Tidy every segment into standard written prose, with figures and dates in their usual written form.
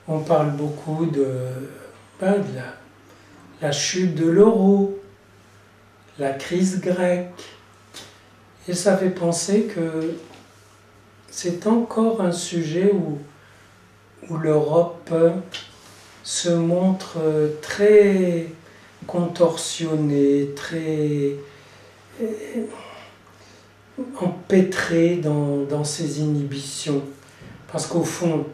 on parle beaucoup de la chute de l'euro, la crise grecque. Et ça fait penser que c'est encore un sujet où l'Europe se montre très contorsionnée, très empêtrée dans ses inhibitions. Parce qu'au fond,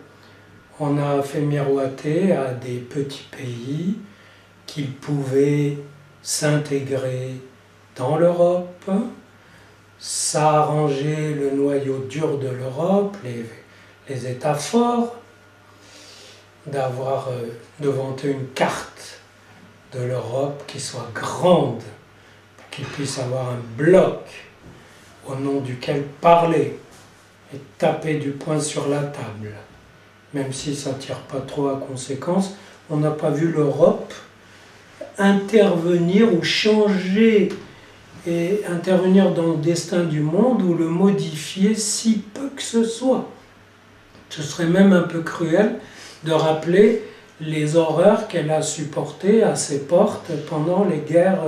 on a fait miroiter à des petits pays qu'ils pouvaient s'intégrer dans l'Europe. Ça a arrangé le noyau dur de l'Europe, les États forts, d'avoir devant eux une carte de l'Europe qui soit grande, pour qu'ils puissent avoir un bloc au nom duquel parler et taper du poing sur la table. Même si ça ne tire pas trop à conséquence, on n'a pas vu l'Europe intervenir ou changer et intervenir dans le destin du monde ou le modifier si peu que ce soit. Ce serait même un peu cruel de rappeler les horreurs qu'elle a supportées à ses portes pendant les guerres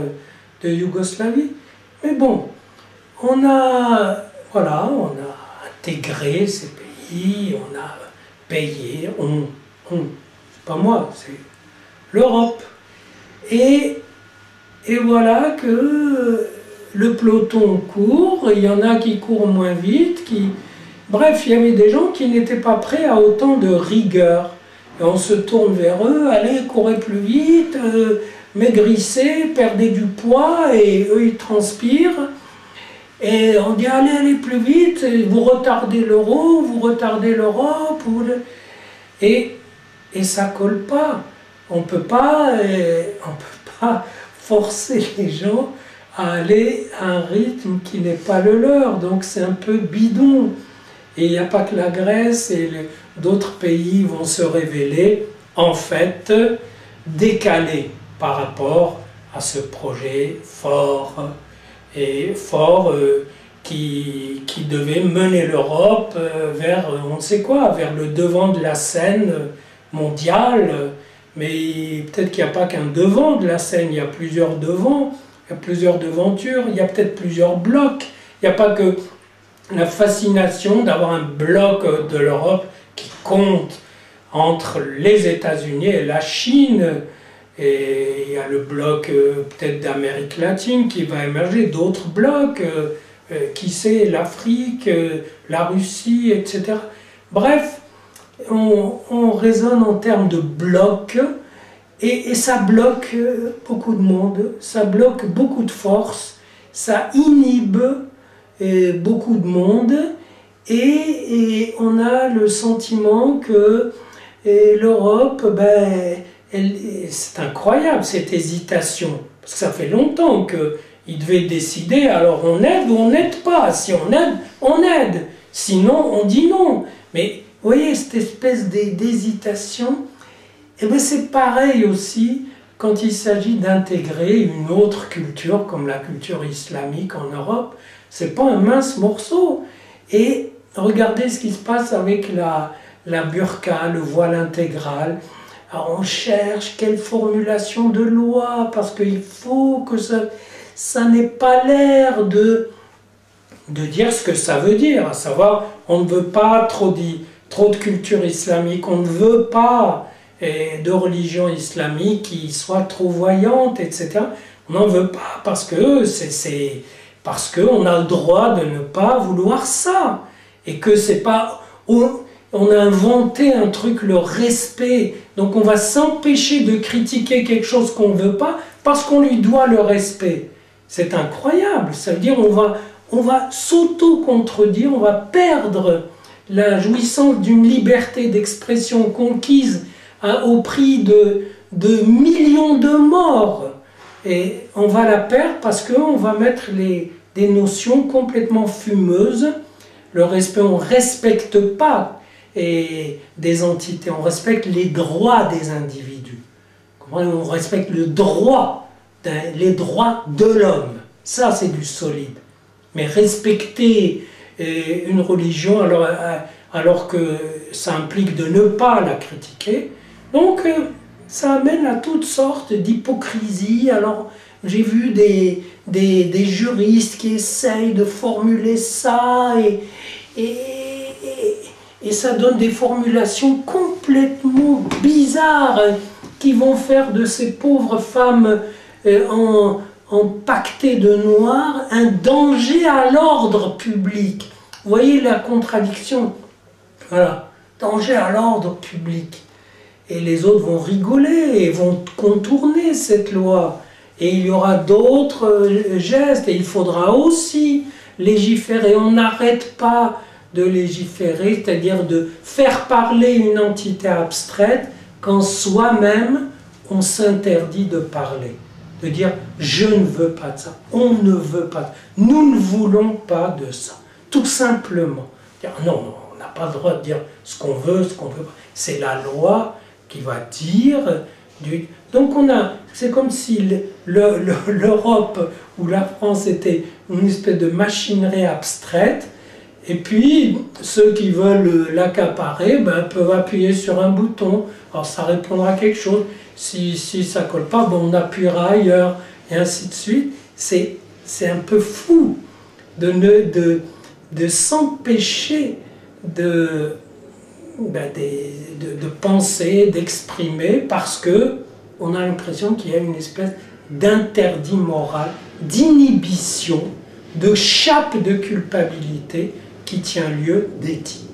de Yougoslavie. Mais bon, on a intégré ces pays, on a payé, c'est pas moi, c'est l'Europe. Et voilà que le peloton court, il y en a qui courent moins vite, bref, il y avait des gens qui n'étaient pas prêts à autant de rigueur. Et on se tourne vers eux, allez, courez plus vite, maigrissez, perdez du poids, et eux ils transpirent. Et on dit, allez plus vite, vous retardez l'euro, vous retardez l'Europe, et ça colle pas. On peut pas forcer les gens à aller à un rythme qui n'est pas le leur, donc c'est un peu bidon. Et il n'y a pas que la Grèce et d'autres pays vont se révéler, en fait, décalés par rapport à ce projet fort, qui devait mener l'Europe vers, on ne sait quoi, vers le devant de la scène mondiale. Mais peut-être qu'il n'y a pas qu'un devant de la scène, il y a plusieurs devants, il y a plusieurs devantures, il y a peut-être plusieurs blocs. Il n'y a pas que la fascination d'avoir un bloc de l'Europe qui compte entre les États-Unis et la Chine. Et il y a le bloc peut-être d'Amérique latine qui va émerger, d'autres blocs, qui sait, l'Afrique, la Russie, etc. Bref, on raisonne en termes de blocs, et ça bloque beaucoup de monde, ça bloque beaucoup de force, ça inhibe beaucoup de monde, et on a le sentiment que l'Europe, c'est incroyable cette hésitation, parce que ça fait longtemps qu'ils devaient décider, alors on aide ou on n'aide pas, si on aide, sinon on dit non. Mais vous voyez, cette espèce d'hésitation, c'est pareil aussi quand il s'agit d'intégrer une autre culture comme la culture islamique en Europe. C'est pas un mince morceau. Et regardez ce qui se passe avec la burqa, le voile intégral. Alors on cherche quelle formulation de loi, parce qu'il faut que ça n'ait pas l'air de dire ce que ça veut dire, à savoir on ne veut pas trop de culture islamique, on ne veut pas de religion islamique qui soit trop voyante, etc. On n'en veut pas parce qu'on a le droit de ne pas vouloir ça, et que c'est pas... On a inventé un truc, le respect, donc on va s'empêcher de critiquer quelque chose qu'on ne veut pas parce qu'on lui doit le respect. C'est incroyable, ça veut dire on va s'auto-contredire, on va perdre la jouissance d'une liberté d'expression conquise au prix de millions de morts. Et on va la perdre parce qu'on va mettre des notions complètement fumeuses. Le respect, on ne respecte pas des entités, on respecte les droits des individus. On respecte les droits de l'homme. Ça, c'est du solide. Mais respecter une religion, alors alors que ça implique de ne pas la critiquer. Donc ça amène à toutes sortes d'hypocrisies. Alors j'ai vu des juristes qui essayent de formuler ça et ça donne des formulations complètement bizarres qui vont faire de ces pauvres femmes empaquetées de noir un danger à l'ordre public. Vous voyez la contradiction? Voilà, danger à l'ordre public. Et les autres vont rigoler et vont contourner cette loi. Et il y aura d'autres gestes et il faudra aussi légiférer. On n'arrête pas de légiférer, c'est-à-dire de faire parler une entité abstraite quand soi-même on s'interdit de parler. De dire je ne veux pas de ça, on ne veut pas de ça, nous ne voulons pas de ça. Tout simplement. Dire, non, on n'a pas le droit de dire ce qu'on veut, ce qu'on ne veut pas. C'est la loi qui va dire. Donc c'est comme si l'Europe ou la France était une espèce de machinerie abstraite, et puis ceux qui veulent l'accaparer peuvent appuyer sur un bouton, alors ça répondra à quelque chose, si ça ne colle pas, on appuiera ailleurs, et ainsi de suite. C'est un peu fou de s'empêcher de penser, d'exprimer, parce que on a l'impression qu'il y a une espèce d'interdit moral, d'inhibition, de chape de culpabilité qui tient lieu d'éthique.